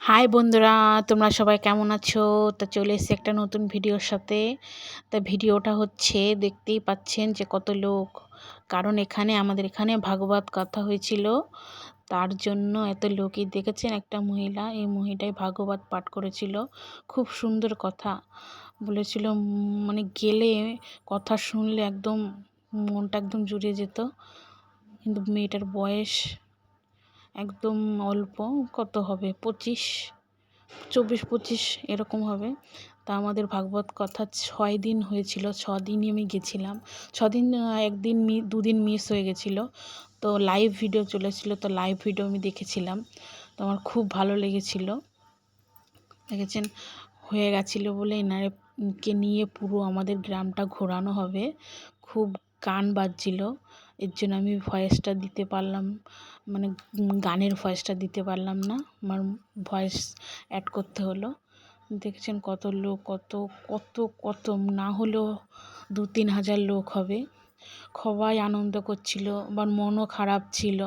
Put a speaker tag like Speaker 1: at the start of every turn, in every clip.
Speaker 1: High বন্ধুরা, তোমরা সবাই কেমন আছো? তো চলে এসেছি একটা নতুন ভিডিওর সাথে। তো ভিডিওটা হচ্ছে, দেখতেই পাচ্ছেন যে কত লোক, কারণ আমাদের এখানে ভাগবত কথা হয়েছিল, তার জন্য এত লোকই দেখেছেন। একটা মহিলা, এই মহিলাই ভাগবত পাঠ করেছিল। খুব সুন্দর কথা বলেছিল, মানে গেলে কথা শুনলে একদম মনটা একদম জুড়ে যেত। কিন্তু মেয়েটার বয়স একদম অল্প, কত হবে 24-25 এরকম হবে। তা আমাদের ভাগবত কথা 6 দিন হয়েছিল, 6 দিনই আমি গেছিলাম। 6 দিন, একদিন 2 দিন মিস হয়ে গেছিলো। তো লাইভ ভিডিও চলেছিল, তো লাইভ ভিডিও আমি দেখেছিলাম। তো আমার খুব ভালো লেগেছিল। দেখেছেন, হয়ে গেছিলো বলে এনারকে নিয়ে পুরো আমাদের গ্রামটা ঘোরানো হবে। খুব গান বাজছিল, এর জন্য আমি ভয়েসটা দিতে পারলাম, মানে গানের ভয়েসটা দিতে পারলাম না, আমার ভয়েস অ্যাড করতে হলো। দেখেছেন কত লোক, কত কত কত না হলেও 2-3 হাজার লোক হবে। সবাই আনন্দ করছিল। আবার মনও খারাপ ছিল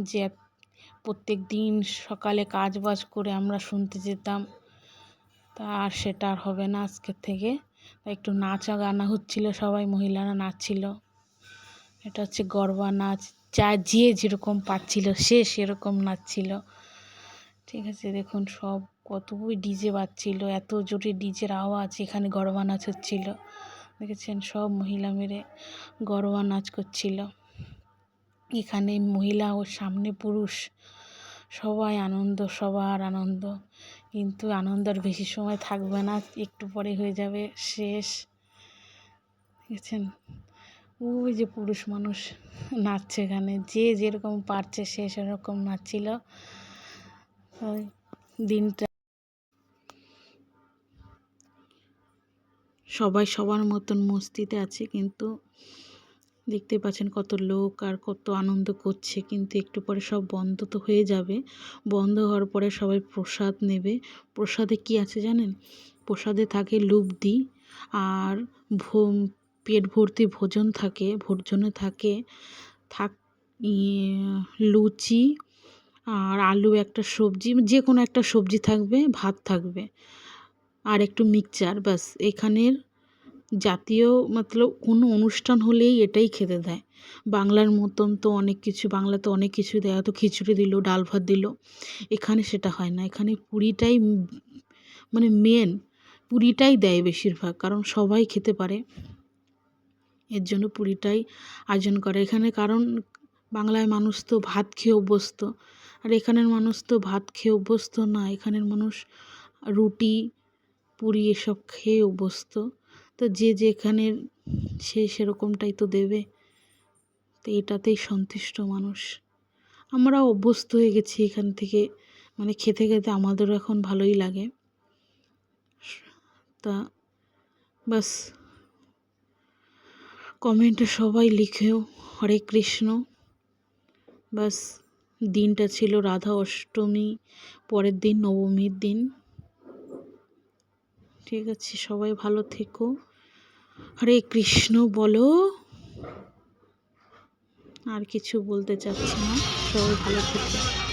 Speaker 1: যে প্রত্যেক দিন সকালে কাজ বাজ করে আমরা শুনতে যেতাম, তা আর সেটা আর হবে না আজকের থেকে। একটু নাচা গানা হচ্ছিল, সবাই মহিলারা নাচছিল। এটা হচ্ছে গরবা নাচ, যে যেরকম পারছিল সে সেরকম নাচছিল। ঠিক আছে, দেখুন সব কতই ডিজে বাজছিল, এত জোরে ডিজের আওয়াজ, এখানে গরবা নাচ হচ্ছিল। দেখেছেন সব মহিলা মেরে গরবা নাচ করছিল। এখানে মহিলা ও সামনে পুরুষ, সবাই আনন্দ, সবার আনন্দ। কিন্তু আনন্দ আর বেশি সময় থাকবে না, একটু পরে হয়ে যাবে শেষ। দেখেছেন ওই যে পুরুষ মানুষ নাচছে, এখানে যে যেরকম পারছে সে সেরকম নাচছিল। দিনটা সবাই সবার মতন মস্তিতে আছে, কিন্তু দেখতে পাচ্ছেন কত লোক আর কত আনন্দ করছে। কিন্তু একটু পরে সব বন্ধ তো হয়ে যাবে। বন্ধ হওয়ার পরে সবাই প্রসাদ নেবে। প্রসাদে কি আছে জানেন? প্রসাদে থাকে লুবদি আর পেট ভর্তি ভোজনে থাকে লুচি আর আলু, একটা সবজি, যে কোনো একটা সবজি থাকবে, ভাত থাকবে আর একটু মিক্সচার, ব্যাস। এখানের জাতীয় মতলব কোনো অনুষ্ঠান হলেই এটাই খেতে দেয়। বাংলার মতন তো অনেক কিছু, বাংলাতে অনেক কিছু দেয়, হয়তো খিচুড়ি দিল, ডাল ভাত দিল। এখানে সেটা হয় না, এখানে পুরিটাই মানে মেন, পুরিটাই দেয় বেশিরভাগ, কারণ সবাই খেতে পারে, এর জন্য পুরিটাই আয়োজন করে এখানে। কারণ বাংলায় মানুষ তো ভাত খেয়ে অভ্যস্ত, আর এখানের মানুষ তো ভাত খেয়ে অভ্যস্ত না, এখানের মানুষ রুটি পুরি এসব খেয়ে অভ্যস্ত। তো যে যেখানের সে সেরকমটাই তো দেবে, তো এটাতেই সন্তুষ্ট মানুষ। আমরা অভ্যস্ত হয়ে গেছি এখান থেকে, মানে খেতে খেতে আমাদেরও এখন ভালোই লাগে। তা বাস, কমেন্টে সবাই লিখেও হরে কৃষ্ণ। বাস, দিনটা ছিল রাধা অষ্টমী, পরের দিন নবমীর দিন। ঠিক আছে, সবাই ভালো থেকো, হরে কৃষ্ণ বলো। আর কিছু বলতে চাচ্ছি না, সবাই ভালো থেকো।